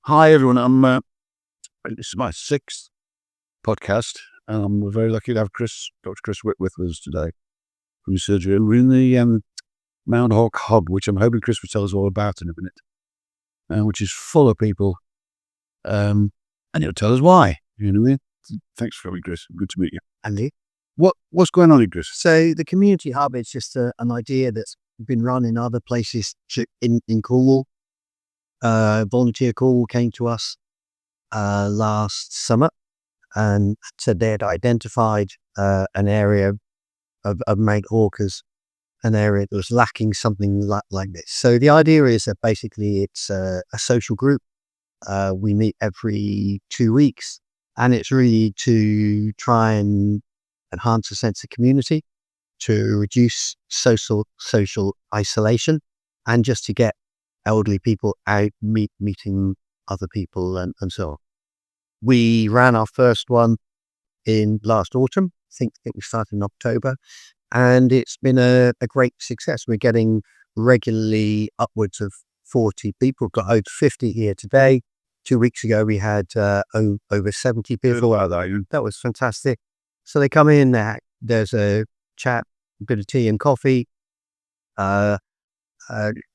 Hi everyone, this is my sixth podcast, and we're very lucky to have Dr Chris Whitworth with us today from surgery. We're in the Mount Hawke Hub, which I'm hoping Chris will tell us all about in a minute, which is full of people, and he'll tell us why. You know what I mean? Thanks for coming, Chris. Good to meet you. Andy. What's going on here, Chris? So the community hub is just an idea that's been run in other places in Cornwall. Volunteer Cornwall came to us last summer and said they had identified an area of Mount Hawke as an area that was lacking something like this. So the idea is that basically it's a social group. We meet every 2 weeks, and it's really to try and enhance a sense of community, to reduce social isolation, and just to get elderly people out meeting other people and so on. We ran our first one in last autumn. I think we started in October, and it's been a great success. We're getting regularly upwards of 40 people. We've got over 50 here today. 2 weeks ago, we had over 70 people. That was fantastic. So they come in, there's a chat, a bit of tea and coffee,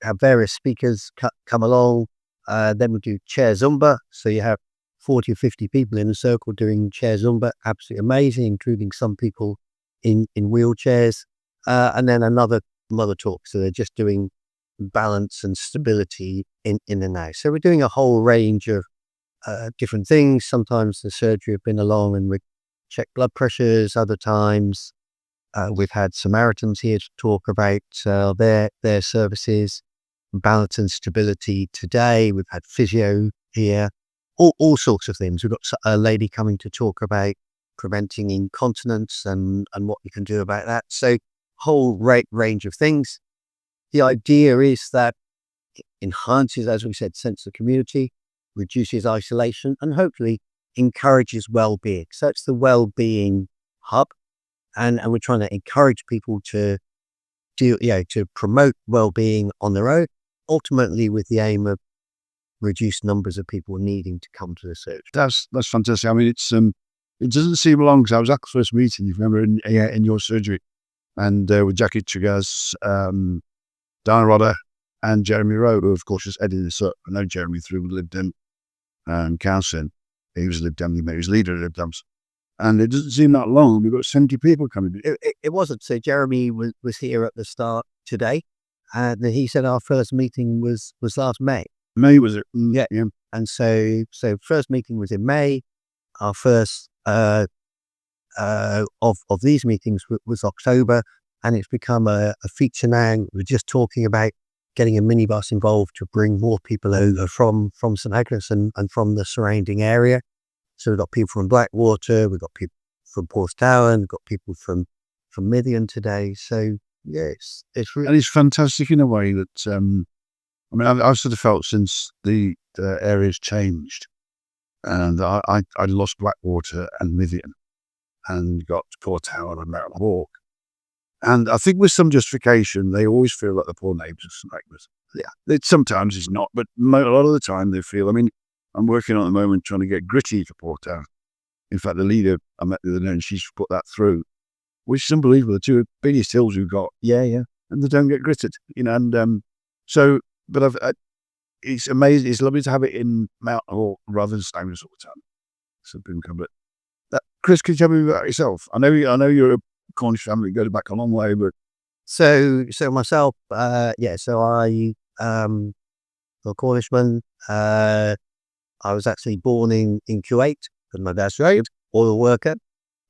have various speakers come along. Then we do chair Zumba. So you have 40 or 50 people in a circle doing chair Zumba. Absolutely amazing, including some people in wheelchairs. And then another talk. So they're just doing balance and stability in and out. So we're doing a whole range of different things. Sometimes the surgery have been along and we check blood pressures. Other times we've had Samaritans here to talk about their services, balance and stability today. We've had physio here, all sorts of things. We've got a lady coming to talk about preventing incontinence and what you can do about that. So whole range of things. The idea is that it enhances, as we said, sense of community, reduces isolation, and hopefully encourages well-being. So it's the well-being hub. And we're trying to encourage people to promote well-being on their own, ultimately with the aim of reduced numbers of people needing to come to the surgery. That's fantastic. I mean, it doesn't seem long, because I was at the first meeting, you remember, in your surgery, and with Jackie Trigaz, Diana Rodder, and Jeremy Rowe, who of course is heading this up. I know Jeremy through Lib Dem counselling. He was Lib Dem, he was leader of Lib Dems. And it doesn't seem that long. We've got 70 people coming. It wasn't. So Jeremy was here at the start today, and he said our first meeting was last May. May, was it? Yeah. And so first meeting was in May. Our first of these meetings was October, and it's become a feature now. We're just talking about getting a minibus involved to bring more people over from St Agnes and from the surrounding area. So we've got people from Blackwater, we've got people from Porthtowan, we've got people from Mithian today. So yes, it's really... And it's fantastic in a way that, I mean, I've sort of felt since the area's changed, and I lost Blackwater and Mithian and got Porthtowan and Mount Hawke. And I think with some justification, they always feel like the poor neighbours of St Agnes. Yeah, sometimes it's not, but a lot of the time they feel, I mean, I'm working on at the moment trying to get gritty for Porthtowan. In fact, the leader I met the other day, and she's put that through, which is unbelievable. The two biggest hills we've got, and they don't get gritted, And it's amazing. It's lovely to have it in Mount Hawke rather than St Agnes all the time. So people come, but Chris, can you tell me about yourself? I know you're a Cornish family, go back a long way, but so myself, So I'm a Cornishman. I was actually born in Kuwait, because my dad's oil worker.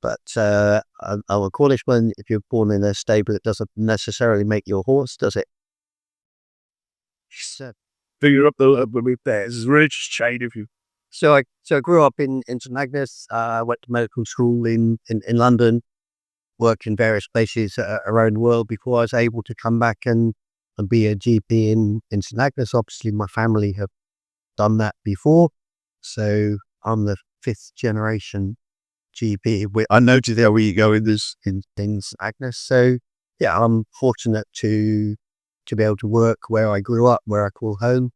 But I'm a Cornishman. If you're born in a stable, it doesn't necessarily make you a horse, does it? So, figure up the belief there. It's really just changed if you. So I grew up in St Agnes. Went to medical school in London. Worked in various places around the world before I was able to come back and be a GP in St Agnes. Obviously, my family have done that before. So I'm the 5th generation GP. I noted there where you go in St Agnes. So yeah, I'm fortunate to be able to work where I grew up, where I call home.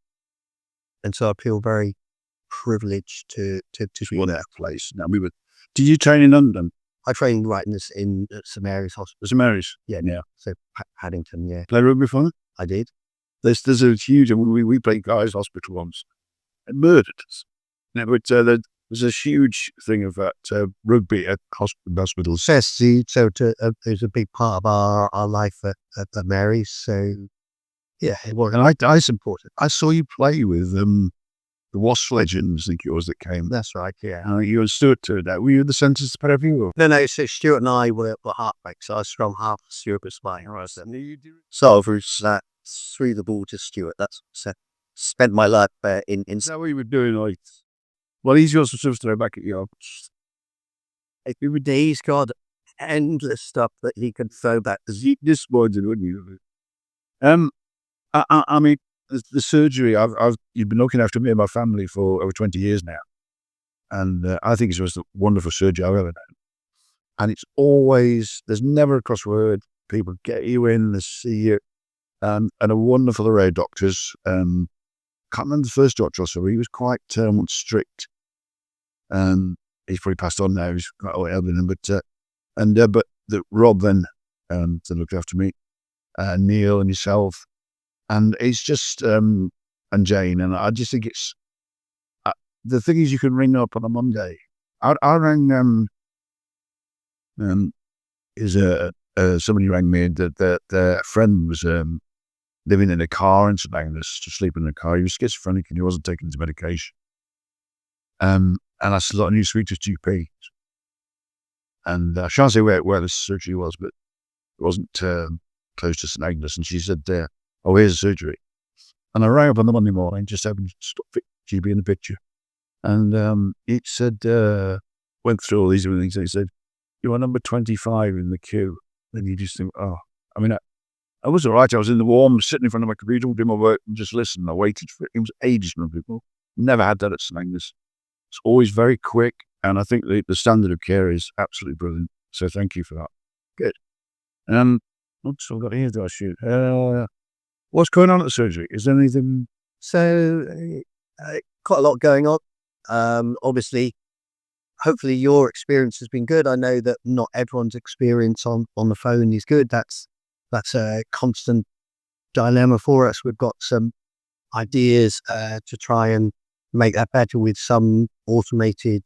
And so I feel very privilege to be in that place. Now did you train in London? I trained right in St Mary's Hospital. St Mary's? Yeah. So Paddington, yeah. Play rugby for them? I did. There's a huge, we played Guy's Hospital once and murdered us. Now, but there's a huge thing of that rugby at hospitals. Yes, so there's a big part of our life at Mary's. So yeah, it was. And I support it. I saw you play with the Wasp Legends, I think it was, that came. That's right, yeah. You and Stuart to that. Were you the centres pair of you? No, so Stuart and I were halfbacks. So I was from half, Stuart was playing. So I was threw the ball to Stuart. That's spent my life in. Is that what you were doing? Like, well, he's got some stuff to throw back at you. He's got endless stuff that he can throw back. He disappointed, wouldn't you? I mean, the surgery, you've been looking after me and my family for over 20 years now. And I think it's just a wonderful surgery I've ever known. And it's always, there's never a crossword. People get you in, they see you. And a wonderful array of doctors. Can't remember the first doctor I saw, he was quite strict. He's probably passed on now, he's quite elderly, but Rob then to look after me, Neil and yourself. And it's just, and Jane, and I just think it's, the thing is you can ring up on a Monday. I rang, somebody rang me that their friend was living in a car in St Agnes, just sleeping in a car. He was schizophrenic and he wasn't taking his medication. And I said, I need to speak to his GP. And I shan't say where the surgery was, but it wasn't close to St Agnes. And she said, oh, here's the surgery. And I rang up on the Monday morning, just having GP in the picture. And it said, went through all these different things. And he said, you are number 25 in the queue. And you just think, I mean, I was all right. I was in the warm, sitting in front of my computer, doing my work, and just listening. I waited for it. It was ages from people. Never had that at St Agnes. It's always very quick. And I think the standard of care is absolutely brilliant. So thank you for that. Good. What's I've got here to ask you? What's going on at the surgery? Is there anything? So quite a lot going on. Obviously, hopefully your experience has been good. I know that not everyone's experience on the phone is good. That's a constant dilemma for us. We've got some ideas to try and make that better with some automated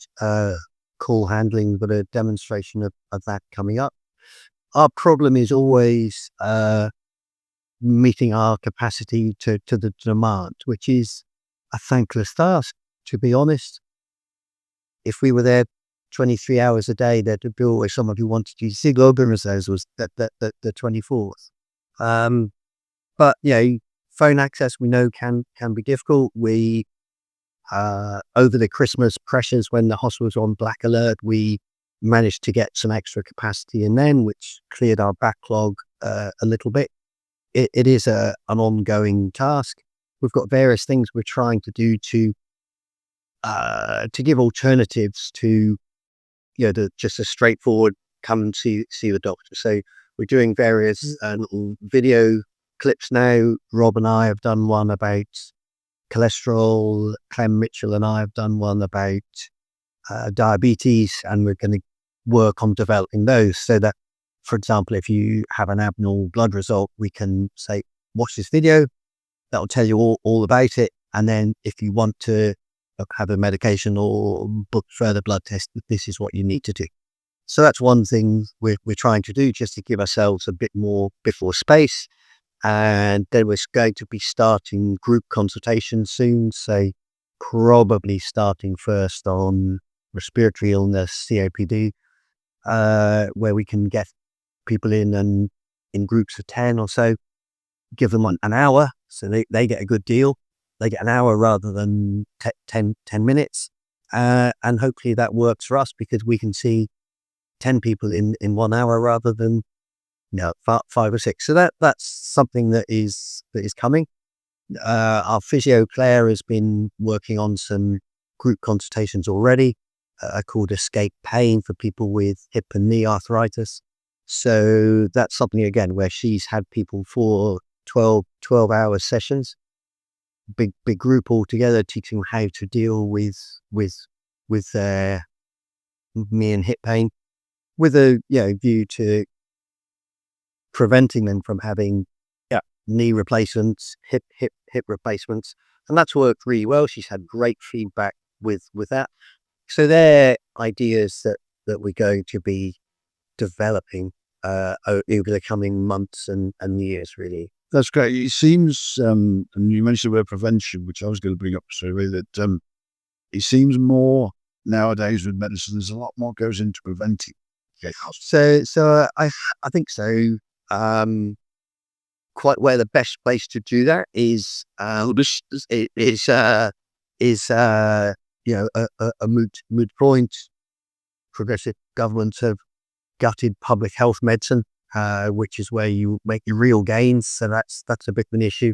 call handling, but a demonstration of that coming up. Our problem is always meeting our capacity to the demand, which is a thankless task, to be honest. If we were there 23 hours a day, there'd be always someone who wanted to use Cllr, as those was the 24th. But phone access we know can be difficult. We over the Christmas pressures when the hospital was on black alert, we managed to get some extra capacity in then, which cleared our backlog a little bit. It is an ongoing task. We've got various things we're trying to do to give alternatives to just a straightforward come and see the doctor. So we're doing various little video clips now. Rob and I have done one about cholesterol. Clem Mitchell and I have done one about diabetes, and we're going to work on developing those so that, for example, if you have an abnormal blood result, we can say, watch this video. That'll tell you all about it. And then if you want to have a medication or book further blood tests, this is what you need to do. So that's one thing we're trying to do, just to give ourselves a bit more space. And then we're going to be starting group consultations soon. Say probably starting first on respiratory illness, COPD, where we can get people in groups of 10 or so, give them an hour. So they get a good deal. They get an hour rather than 10 minutes. And hopefully that works for us, because we can see 10 people in 1 hour rather than 5 or 6. So that's something that is coming. Our physio Cllr has been working on some group consultations already, called Escape Pain, for people with hip and knee arthritis. So that's something, again, where she's had people for 12-hour sessions. big group all together, teaching them how to deal with their knee and hip pain, with a view to preventing them from having knee replacements, hip replacements, and that's worked really well. She's had great feedback with that. So they're ideas that we're going to be developing over the coming months and years, really. That's great. It seems, and you mentioned the word prevention, which I was going to bring up straight away, that it seems more nowadays with medicine, there's a lot more goes into preventing. Okay. So I think so. Quite where the best place to do that is a moot point. Progressive governments have gutted public health medicine, which is where you make your real gains. So that's a bit of an issue.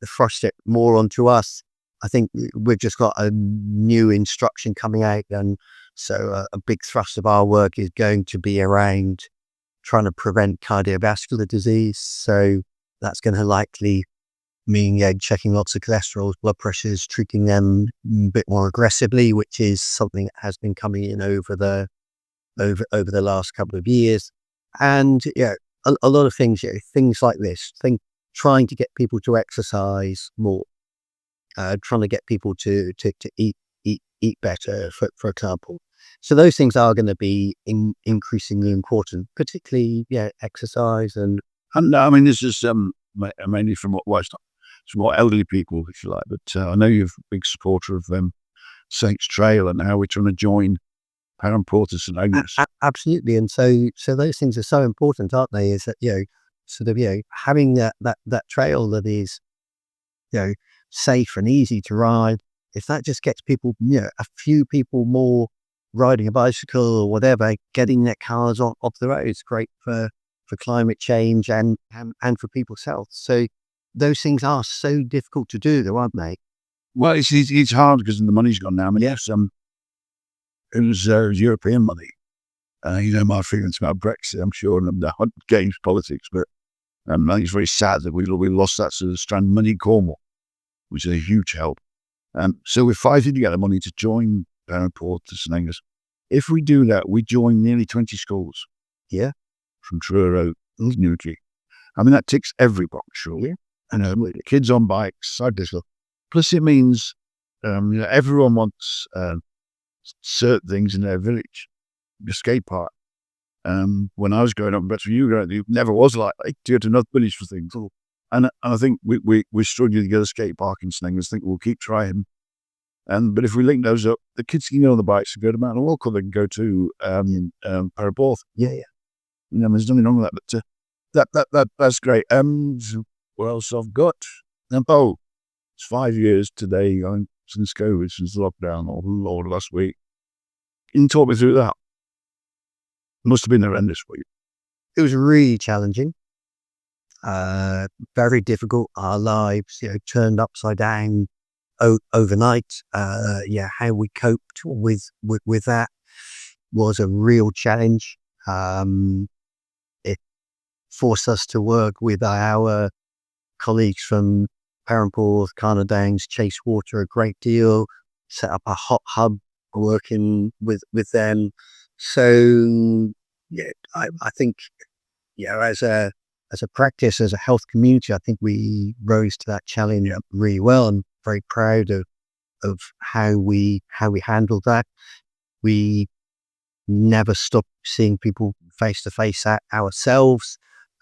To thrust it more onto us, I think we've just got a new instruction coming out, and so a big thrust of our work is going to be around trying to prevent cardiovascular disease. So that's going to likely mean checking lots of cholesterol, blood pressures, treating them a bit more aggressively, which is something that has been coming in over the last couple of years. And a lot of things, things like this, trying to get people to exercise more, trying to get people to eat better, for example. So those things are going to be increasingly important, particularly exercise and I mean, this is mainly from what from more elderly people, if you like. But I know you're a big supporter of Saints Trail and how we're trying to join Porthtowan, St Agnes. Absolutely, and so those things are so important, aren't they? Is that having that trail that is safe and easy to ride. If that just gets people, a few people more riding a bicycle or whatever, getting their cars off the road, it's great for climate change and for people's health. So those things are so difficult to do, though, aren't they? Well, it's hard because the money's gone now. I mean, yes, it was European money. My feelings about Brexit, I'm sure, and the games politics, but I think it's very sad that we lost that sort of strand money in Cornwall, which is a huge help. So we're fighting to get the money to join Porthtowan to St Agnes. If we do that, we join nearly 20 schools. Yeah. From Cllr to Newquay. I mean, that ticks every box, surely. Kids on bikes, side disco. Plus, it means everyone wants certain things in their village. The skate park. When I was growing up, but you never was like to go to another village for things. And I think we're struggling to get a skate park in St Agnes. I think we'll keep trying. But if we link those up, the kids can get on the bikes and go to Mount Hawke, or they can go to Porthtowan. Yeah. There's nothing wrong with that, but that's great. What else I've got? It's 5 years today since COVID, since the lockdown, or last week. Can you talk me through that? Must have been horrendous for you. It was really challenging, very difficult. Our lives, turned upside down overnight. How we coped with that was a real challenge. It forced us to work with our colleagues from Porthtowan, Carner Downs, Chase Water a great deal, set up a hot hub working with them. So I think as a practice, as a health community, I think we rose to that challenge really well. I'm very proud of how we handled that. We never stopped seeing people face to face ourselves.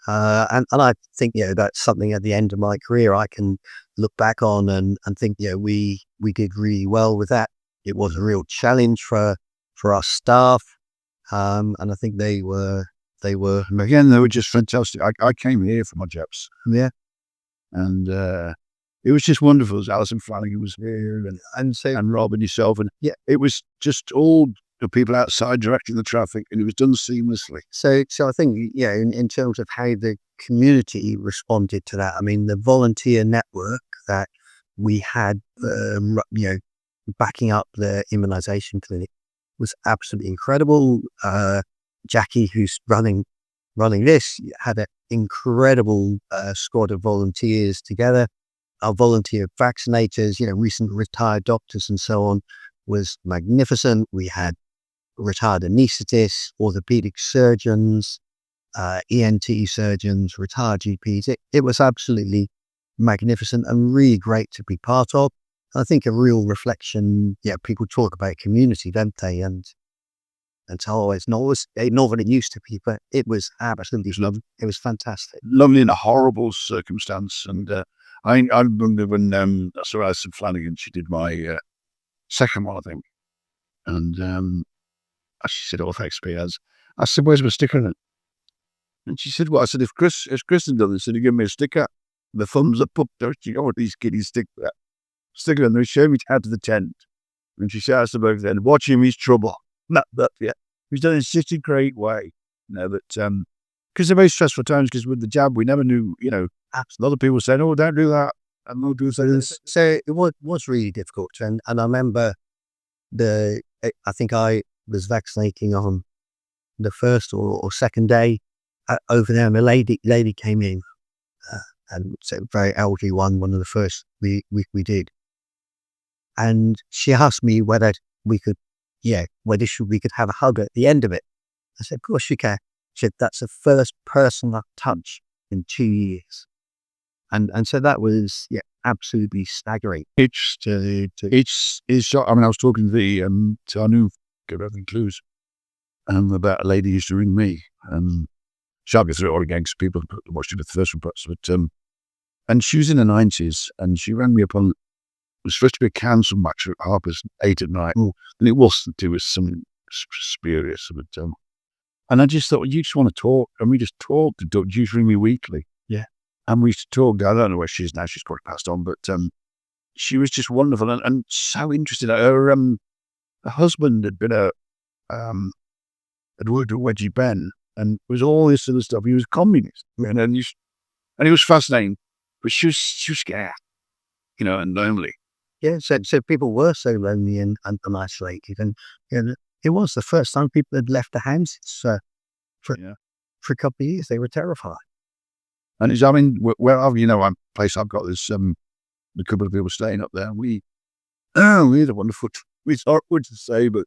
And I think, that's something at the end of my career I can look back on and think, we did really well with that. It was a real challenge for our staff. And I think they were just fantastic. I came here for my jobs. Yeah. And it was just wonderful. Alison Flanagan was here and Rob and yourself. And it was just all the people outside directing the traffic, and it was done seamlessly. So I think, in terms of how the community responded to that, I mean, the volunteer network that we had, backing up the immunisation clinic was absolutely incredible. Jackie, who's running this, had an incredible squad of volunteers together. our volunteer vaccinators, recent retired doctors and so on, was magnificent. We had retired anaesthetists, orthopedic surgeons, ENT surgeons, retired GPs. It was absolutely magnificent and really great to be part of. I think a real reflection, people talk about community, don't they? And so it's not what it used to be, but it was absolutely lovely. It was fantastic. Lovely in a horrible circumstance. And I remember when I saw Alison Flanagan, she did my second one, I think. And she said, "Oh, thanks, Piers." I said, "Where's my sticker in it?" And she said, "Well," I said, if Chris had done this, he'd give me a sticker, the thumbs up, she go, these kiddies stick that sticker, and they showed me out to the tent. And she shouts to both then, "Watch him, he's trouble." Yeah. He's done it in such a great way. But because they're very stressful times, because with the jab, we never knew, a lot of people saying, "Oh, don't do that." And we'll do this. So it was really difficult. And I remember I think I was vaccinating on the first or second day over there, and a lady came in, and so very elderly one of the first we did, and she asked me whether we could have a hug at the end of it. I said, "Of course you can." She said, "That's the first personal touch in 2 years," and so that was absolutely staggering. It's I mean, I was talking to our new Reverend Clues about a lady who used to ring me. Shan't go through it all again because people watched it the first one, perhaps. But and she was in her 90s, and she rang me up on. It was supposed to be a council match at Harper's 8 at night, and it wasn't. It was something spurious. But and I just thought, well, you just want to talk, and we just talked. She used to ring me weekly, and we used to talk. I don't know where she is now; she's probably passed on. But she was just wonderful and so interested. Her husband had been had worked at Wedgie Ben, and was all this other stuff. He was a communist, and he was fascinating, but she was scared, and lonely. Yeah, so people were so lonely and isolated, and it was the first time people had left the houses for a couple of years. They were terrified. And I mean, where place I've got this a couple of people staying up there. We had a wonderful. It's awkward to say, but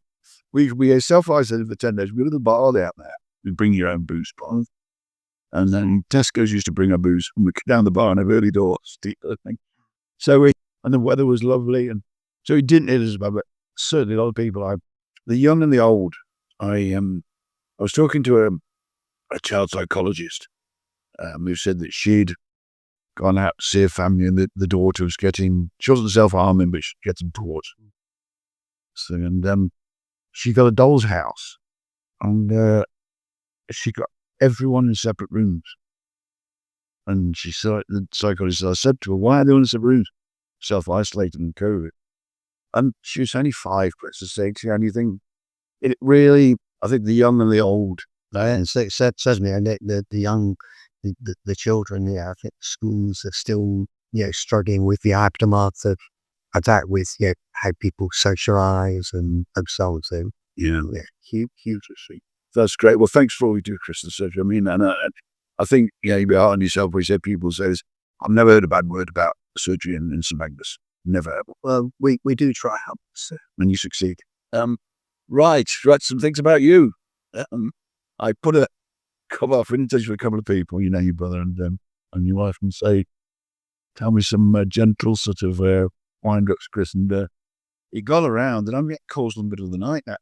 we self-isolated for 10 days. We had a bar out there. You bring your own booze bar. And then Tesco's used to bring our booze, and we'd go down the bar and have early doors. So and the weather was lovely, and so it didn't hit us bad, but certainly a lot of people, the young and the old. I was talking to a child psychologist who said that she'd gone out to see her family, and the daughter was she wasn't self-harming, but she getting taught. So, and she got a doll's house, and she got everyone in separate rooms. And she said, the psychologist, I said to her, "Why are they all in separate rooms?" Self-isolated and COVID. And she was only 5, but it's anything. It really, I think the young and the old. And so certainly, and the young, the children, I think schools are still, struggling with the aftermath of that, with how people socialise and so on. So Hugely. That's great. Well, thanks for all you do, Chris. I mean, and I think you be hard on yourself. We said people say this. I've never heard a bad word about surgery in St Agnes. Never ever. Well, we do try help, so. And you succeed. Right. Some things about you. I put a cover off in touch with a couple of people, your brother and your wife, and say, tell me some gentle sort of wind-ups, Chris. And he got around, and I'm getting calls in the middle of the night now.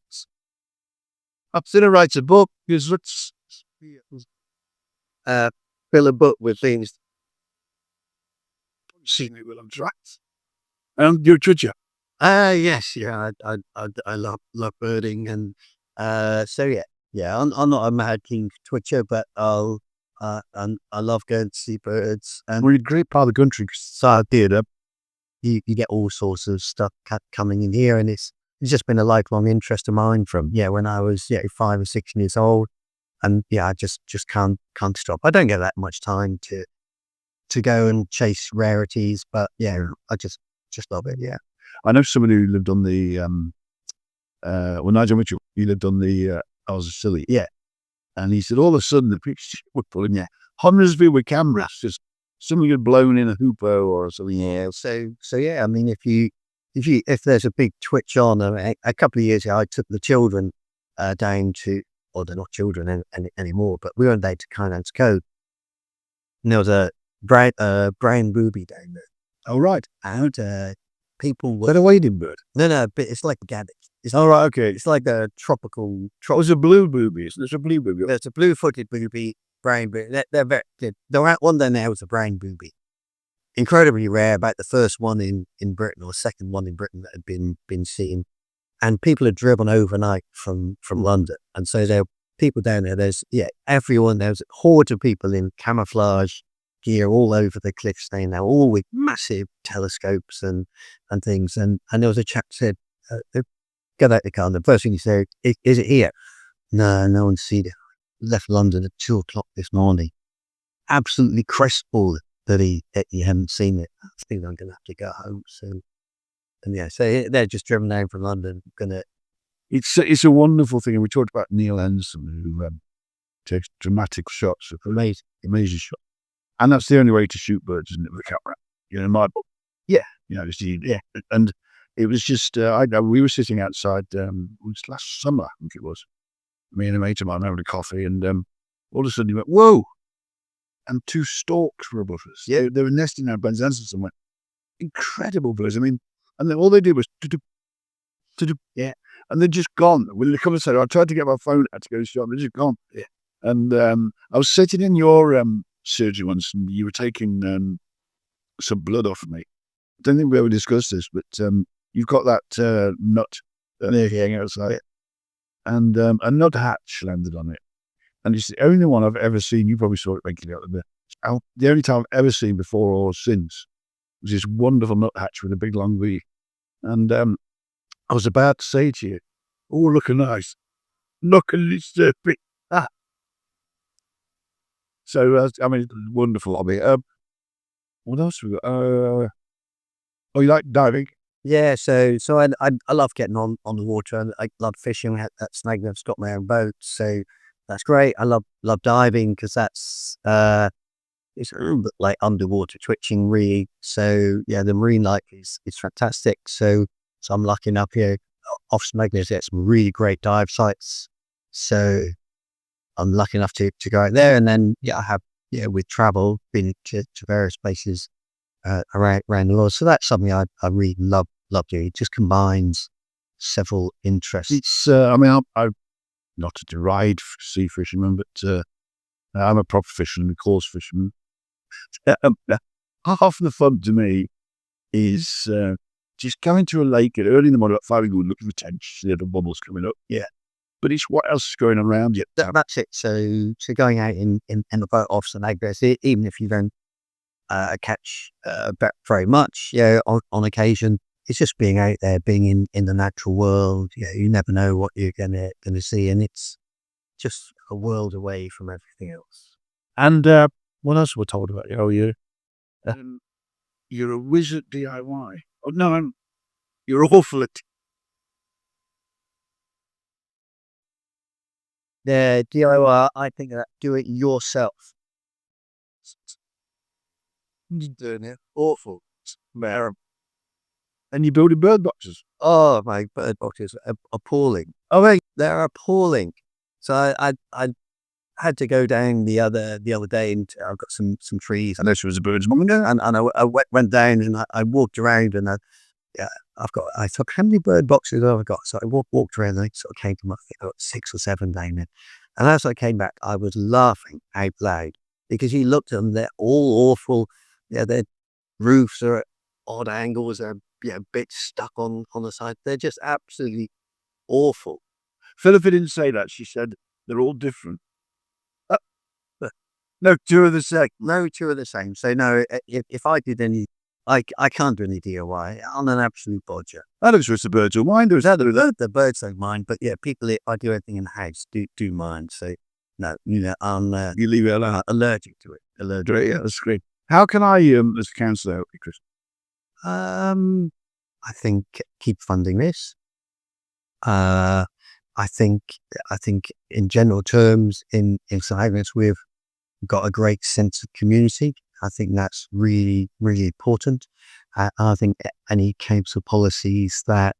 I'm going to write a book, because let's fill a book with things. See me when I'm trapped. You're a twitcher. Yes, I love birding, and so I'm not a mad king twitcher, but and I love going to see birds. And we're in a great part of the country, so theatre. You get all sorts of stuff coming in here, and it's just been a lifelong interest of mine from when I was 5 or 6 years old, and I just can't stop. I don't get that much time to go and chase rarities, but I just love it. Yeah, I know someone who lived on the Nigel Mitchell. He lived on the I was silly. Yeah, and he said all of a sudden the pictures were pulling hundreds of people with cameras just something had blown in a hoopoe or something. Yeah. So yeah, I mean, if there's a big twitch on, a couple of years ago, I took the children down to, or they're not children anymore, but we went down to Kynance Cove. And there was a brown booby down there. Oh, right. And people Is that a wading bird? No, but it's like a gadget. It's Oh, right, okay. It's like a tropical. There's a blue booby. There's a blue booby. There's a blue-footed booby, brown booby. They're out one there now is a brown booby. Incredibly rare, about the first one in Britain or second one in Britain that had been seen. And people had driven overnight from London. And so there are people down there. There's everyone. There's hordes of people in camouflage gear all over the cliffs now, all with massive telescopes and things. And there was a chap said, "Get out the car." And the first thing he said, "Is it here?" No one's seen it. Left London at 2:00 this morning. Absolutely crestfallen that he hadn't seen it. I think I'm going to have to go home soon. And so they're just driven down from London. It's a wonderful thing. And we talked about Neil Henson, who takes dramatic shots, amazing shots. And that's the only way to shoot birds, isn't it, with a camera? In my book. Yeah. And it was just, we were sitting outside, it was last summer, I think it was. Me and a mate of mine having a coffee, and all of a sudden he went, whoa! And 2 storks were above us. Yeah. They were nesting out Benzanson somewhere. Incredible birds. I mean, and then all they did was yeah, and they're just gone. When they come and said, I tried to get my phone out to go to shop, they're just gone. Yeah. And I was sitting in your surgery once, and you were taking some blood off me. I don't think we ever discussed this, but you've got that nut hanging outside, and a nut hatch landed on it. And it's the only one I've ever seen. You probably saw it regularly out there. The only time I've ever seen before or since was this wonderful nut hatch with a big long V. And I was about to say to you, "Oh, looking nice. Look at this big." So, I mean, wonderful hobby. What else have we got? Oh, you like diving? Yeah, so I love getting on the water, and I love fishing at St Agnes. Got my own boat, so that's great. I love diving because that's it's a little bit like underwater twitching, really. So yeah, the marine life is fantastic. So I'm lucky enough here off St Agnes. There's some really great dive sites. So I'm lucky enough to go out there, and then I have with travel been to various places around the world. So that's something I really love doing. It just combines several interests. It's I mean, I'm not a deride sea fisherman, but I'm a proper fisherman, a coarse fisherman. Half the fun to me is just going to a lake at early in the morning at 5 a.m. looking for tench, the bubbles coming up. Yeah. But it's what else is going around you. That's it. So going out in the boat off St Agnes, even if you don't catch very much, on occasion, it's just being out there, being in the natural world. You never know what you're gonna see, and it's just a world away from everything else. And what else were told about you? Oh, you're a whiz at DIY. Oh no, you're awful at. The DIY, I think that do it yourself. You're doing it awful, man. And you're building bird boxes. Oh, my bird boxes are appalling. Oh, hey, they're appalling. So I had to go down the other day, and I've got some trees. I know she was a bird's mum, and I went down, and I walked around, and I thought, how many bird boxes have I got? So I walked around, and I sort of came to 6 or 7 down there. And as I came back, I was laughing out loud because you looked at them, they're all awful. Yeah, their roofs are at odd angles, they're bits stuck on the side. They're just absolutely awful. Philippa didn't say that. She said they're all different. No, 2 are the same. No, 2 are the same. So no, if I did any, I can't do any DIY. I'm an absolute bodger. I don't suppose the birds will mind. The birds don't mind, but people, if I do anything in the house, do mind. So no, I'm you leave it alone. Allergic to it. Great, yeah, that's great. How can I, as a counsellor, help you, Chris? I think keep funding this. I think in general terms, in St Agnes, we've got a great sense of community. I think that's really, really important. I think any council policies that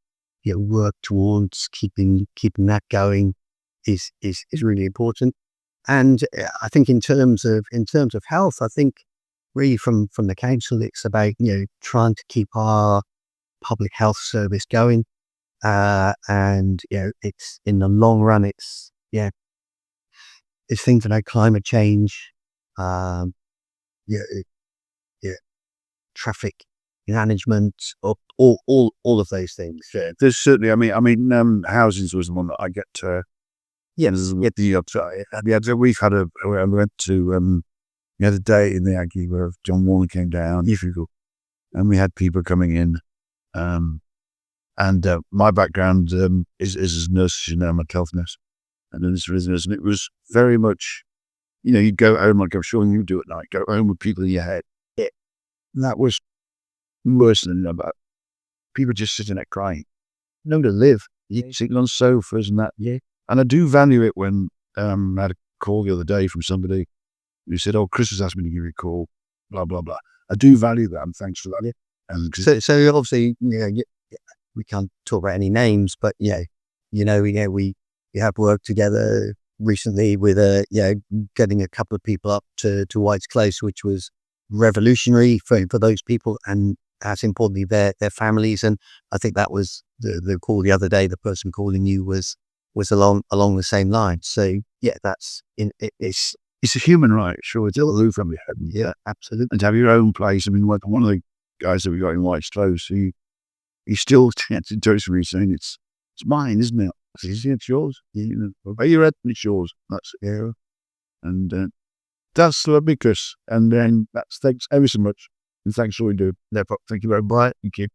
work towards keeping that going is really important. And I think in terms of health, I think really from the council, it's about trying to keep our public health service going. And it's in the long run, it's things like climate change, um, yeah, yeah, traffic management, all of those things. Yeah, there's certainly. Housings was the one that I get to. Yes, We've had I went to the day in the Aggie where John Warner came down, and we had people coming in. And my background is as a nurse, as you know, I'm a health nurse, and then this business, and it was very much, you'd go home, like I'm sure you do at night, go home with people in your head. Yeah. And that was worse than about people just sitting there crying. No to live, sitting on sofas and that. Yeah. And I do value it when I had a call the other day from somebody who said, "Oh, Chris has asked me to give you a call, blah blah blah." I do value that, and thanks for that. Yeah. And so obviously, we can't talk about any names, but we have worked together recently with getting a couple of people up to White's Close, which was revolutionary for those people, and as importantly their families. And I think that was the call the other day. The person calling you was along the same line. So that's it's a human right, sure. It's ill aloof from your head. Yeah, absolutely. And to have your own place. I mean, one of the guys that we got in White's Close, he still gets in touch with me saying, it's mine, isn't it? I said, it's yours. Pay your rent, it's yours. That's it. And that's lovely, Chris. And then thanks ever so much. And thanks for what you do. Thank you very much. Thank you.